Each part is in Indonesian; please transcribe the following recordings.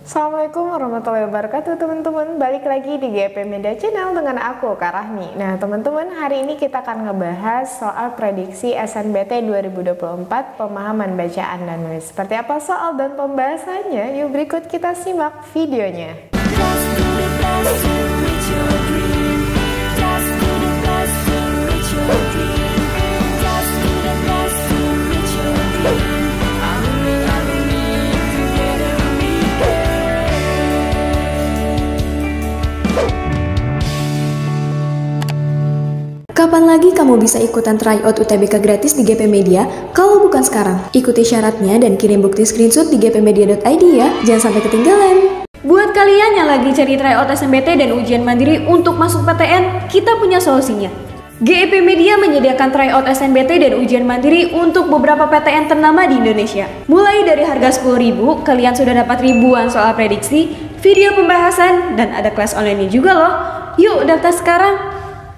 Assalamualaikum warahmatullahi wabarakatuh teman-teman. Balik lagi di GP Media Channel dengan aku Kak Rahmi. Nah teman-teman, hari ini kita akan ngebahas soal prediksi SNBT 2024 pemahaman bacaan dan menulis. Seperti apa soal dan pembahasannya? Yuk berikut kita simak videonya. Kapan lagi kamu bisa ikutan tryout UTBK gratis di GP Media? Kalau bukan sekarang, ikuti syaratnya dan kirim bukti screenshot di gpmedia.id ya, jangan sampai ketinggalan. Buat kalian yang lagi cari tryout SNBT dan ujian mandiri untuk masuk PTN, kita punya solusinya. GP Media menyediakan tryout SNBT dan ujian mandiri untuk beberapa PTN ternama di Indonesia. Mulai dari harga 10.000, kalian sudah dapat ribuan soal prediksi, video pembahasan, dan ada kelas online juga loh. Yuk daftar sekarang!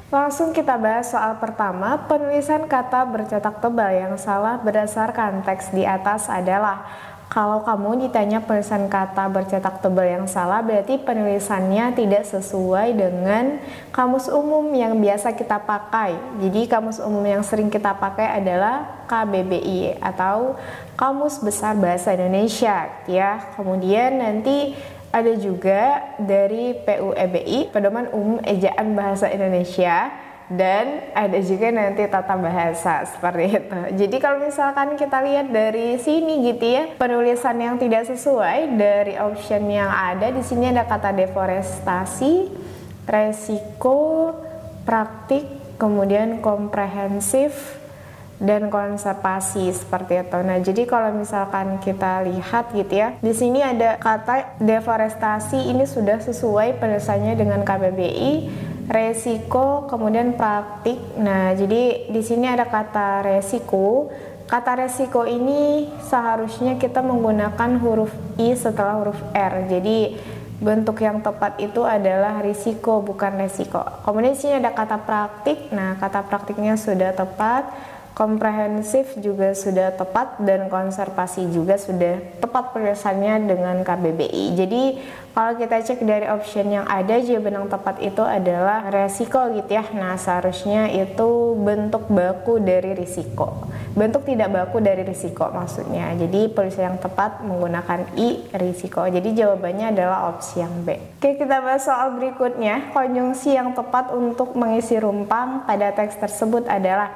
Langsung kita bahas soal pertama, penulisan kata bercetak tebal yang salah berdasarkan teks di atas adalah, kalau kamu ditanya penulisan kata bercetak tebal yang salah, berarti penulisannya tidak sesuai dengan kamus umum yang biasa kita pakai. Jadi kamus umum yang sering kita pakai adalah KBBI atau Kamus Besar Bahasa Indonesia ya. Kemudian nanti ada juga dari PUEBI, Pedoman Umum Ejaan Bahasa Indonesia, dan ada juga nanti tata bahasa seperti itu. Jadi kalau misalkan kita lihat dari sini gitu ya, penulisan yang tidak sesuai dari option yang ada di sini ada kata deforestasi, resiko, praktik, kemudian komprehensif, dan konservasi seperti itu. Nah, jadi kalau misalkan kita lihat gitu ya, di sini ada kata deforestasi, ini sudah sesuai penulisannya dengan KBBI, resiko, kemudian praktik. Nah, jadi di sini ada kata resiko. Kata resiko ini seharusnya kita menggunakan huruf I setelah huruf R. Jadi bentuk yang tepat itu adalah risiko, bukan resiko. Kemudian di sini ada kata praktik. Nah, kata praktiknya sudah tepat. Komprehensif juga sudah tepat, dan konservasi juga sudah tepat penulisannya dengan KBBI. Jadi kalau kita cek dari option yang ada, jawaban yang tepat itu adalah resiko gitu ya. Nah, seharusnya itu bentuk baku dari risiko, bentuk tidak baku dari risiko maksudnya. Jadi penulisan yang tepat menggunakan I, risiko. Jadi jawabannya adalah opsi yang B. Oke, kita bahas soal berikutnya. Konjungsi yang tepat untuk mengisi rumpang pada teks tersebut adalah,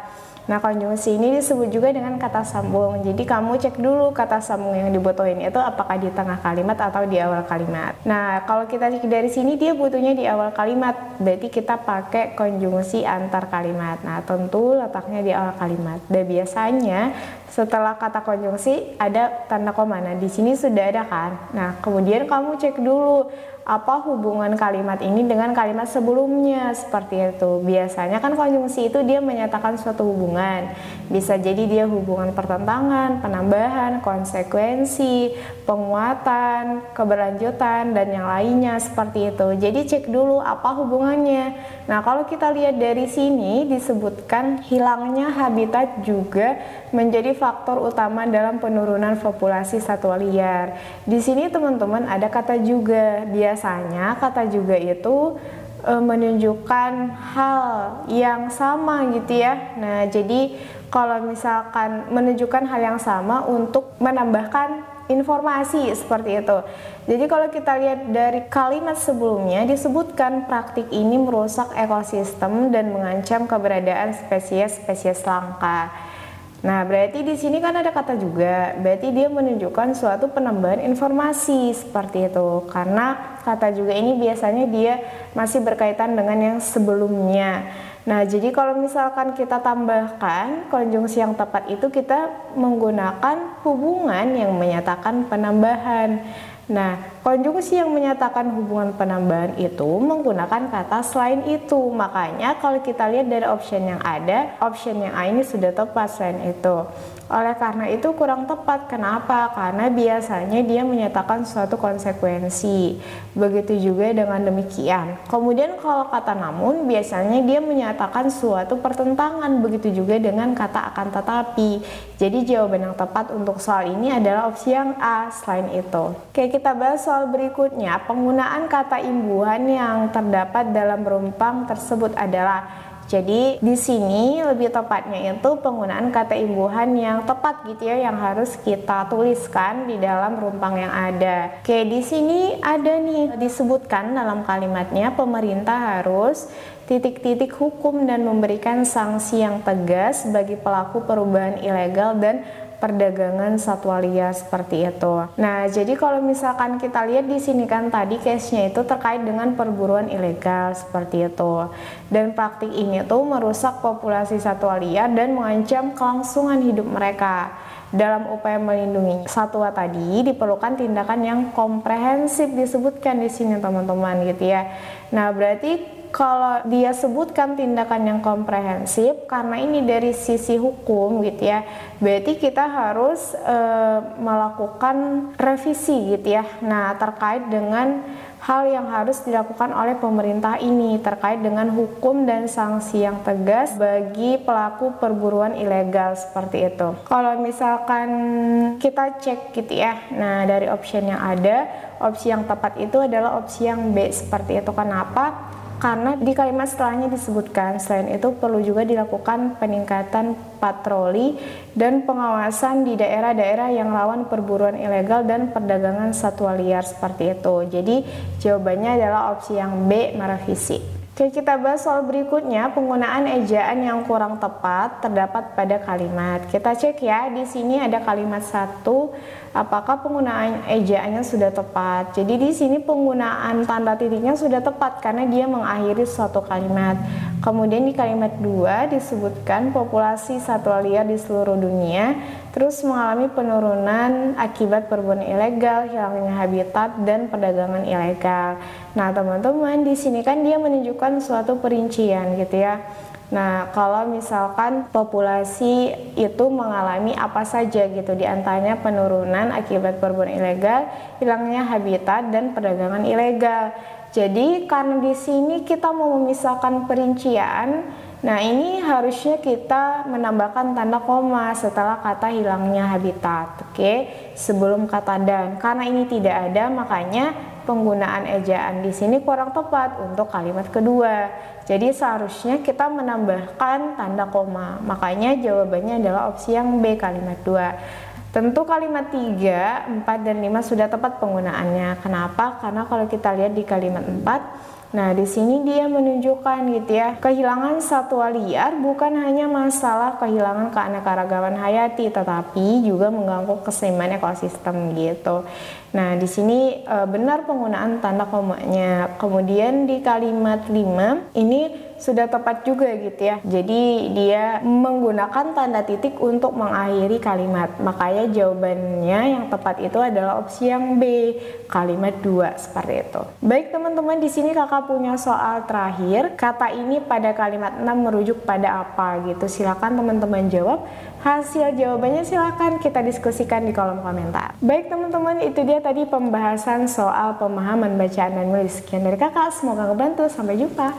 nah, konjungsi ini disebut juga dengan kata sambung. Jadi kamu cek dulu kata sambung yang dibutuhin itu apakah di tengah kalimat atau di awal kalimat. Nah, kalau kita cek dari sini dia butuhnya di awal kalimat, berarti kita pakai konjungsi antar kalimat. Nah, tentu letaknya di awal kalimat. Dan biasanya setelah kata konjungsi ada tanda koma. Nah, di sini sudah ada kan. Nah, kemudian kamu cek dulu apa hubungan kalimat ini dengan kalimat sebelumnya, seperti itu. Biasanya kan konjungsi itu dia menyatakan suatu hubungan, bisa jadi dia hubungan pertentangan, penambahan, konsekuensi, penguatan, keberlanjutan, dan yang lainnya seperti itu. Jadi cek dulu apa hubungannya. Nah, kalau kita lihat dari sini disebutkan hilangnya habitat juga menjadi faktor utama dalam penurunan populasi satwa liar. Di sini teman-teman ada kata juga. Biasanya kata juga itu menunjukkan hal yang sama gitu ya. Nah, jadi kalau misalkan menunjukkan hal yang sama untuk menambahkan informasi seperti itu. Jadi kalau kita lihat dari kalimat sebelumnya disebutkan praktik ini merusak ekosistem dan mengancam keberadaan spesies-spesies langka. Nah, berarti di sini kan ada kata juga, berarti dia menunjukkan suatu penambahan informasi seperti itu. Karena kata juga ini biasanya dia masih berkaitan dengan yang sebelumnya. Nah, jadi kalau misalkan kita tambahkan konjungsi yang tepat itu kita menggunakan hubungan yang menyatakan penambahan. Nah, konjungsi yang menyatakan hubungan penambahan itu menggunakan kata selain itu. Makanya kalau kita lihat dari option yang ada, option yang A ini sudah tepat selain itu. Oleh karena itu kurang tepat. Kenapa? Karena biasanya dia menyatakan suatu konsekuensi. Begitu juga dengan demikian. Kemudian kalau kata namun biasanya dia menyatakan suatu pertentangan. Begitu juga dengan kata akan tetapi. Jadi jawaban yang tepat untuk soal ini adalah opsi yang A. Selain itu, oke, kita bahas soal berikutnya. Penggunaan kata imbuhan yang terdapat dalam rumpang tersebut adalah, jadi di sini lebih tepatnya itu penggunaan kata imbuhan yang tepat gitu ya, yang harus kita tuliskan di dalam rumpang yang ada. Oke, di sini ada nih disebutkan dalam kalimatnya, pemerintah harus titik-titik hukum dan memberikan sanksi yang tegas bagi pelaku perubahan ilegal dan perdagangan satwa liar seperti itu. Nah, jadi kalau misalkan kita lihat di sini kan tadi case-nya itu terkait dengan perburuan ilegal seperti itu. Dan praktik ini tuh merusak populasi satwa liar dan mengancam kelangsungan hidup mereka. Dalam upaya melindungi satwa tadi diperlukan tindakan yang komprehensif, disebutkan di sini teman-teman gitu ya. Nah, berarti kalau dia sebutkan tindakan yang komprehensif, karena ini dari sisi hukum gitu ya, berarti kita harus melakukan revisi gitu ya. Nah, terkait dengan hal yang harus dilakukan oleh pemerintah ini terkait dengan hukum dan sanksi yang tegas bagi pelaku perburuan ilegal seperti itu. Kalau misalkan kita cek gitu ya, nah dari option yang ada, opsi yang tepat itu adalah opsi yang B seperti itu. Kenapa? Karena di kalimat setelahnya disebutkan, selain itu perlu juga dilakukan peningkatan patroli dan pengawasan di daerah-daerah yang rawan perburuan ilegal dan perdagangan satwa liar seperti itu. Jadi jawabannya adalah opsi yang B, merevisi. Oke, kita bahas soal berikutnya, penggunaan ejaan yang kurang tepat terdapat pada kalimat. Kita cek ya, di sini ada kalimat 1, apakah penggunaan ejaannya sudah tepat. Jadi di sini penggunaan tanda titiknya sudah tepat karena dia mengakhiri suatu kalimat. Kemudian di kalimat 2 disebutkan populasi satwa liar di seluruh dunia terus mengalami penurunan akibat perburuan ilegal, hilangnya habitat dan perdagangan ilegal. Nah, teman-teman, di sini kan dia menunjukkan suatu perincian gitu ya. Nah, kalau misalkan populasi itu mengalami apa saja gitu, di antaranya penurunan akibat perburuan ilegal, hilangnya habitat dan perdagangan ilegal. Jadi karena di sini kita mau memisahkan perincian, nah ini harusnya kita menambahkan tanda koma setelah kata hilangnya habitat, oke, sebelum kata dan. Karena ini tidak ada, makanya penggunaan ejaan di sini kurang tepat untuk kalimat kedua. Jadi seharusnya kita menambahkan tanda koma. Makanya jawabannya adalah opsi yang B, kalimat 2. Tentu kalimat 3, 4, dan 5 sudah tepat penggunaannya. Kenapa? Karena kalau kita lihat di kalimat 4, nah di sini dia menunjukkan gitu ya, kehilangan satwa liar bukan hanya masalah kehilangan keanekaragaman hayati, tetapi juga mengganggu keseimbangan ekosistem gitu. Nah di sini benar penggunaan tanda komanya. Kemudian di kalimat 5 ini sudah tepat juga gitu ya. Jadi dia menggunakan tanda titik untuk mengakhiri kalimat. Makanya jawabannya yang tepat itu adalah opsi yang B, kalimat 2 seperti itu. Baik teman-teman, di sini kakak punya soal terakhir. Kata ini pada kalimat 6 merujuk pada apa gitu. Silakan teman-teman jawab. Hasil jawabannya silakan kita diskusikan di kolom komentar. Baik teman-teman, itu dia tadi pembahasan soal pemahaman bacaan dan menulis. Sekian dari kakak, semoga ngebantu. Sampai jumpa.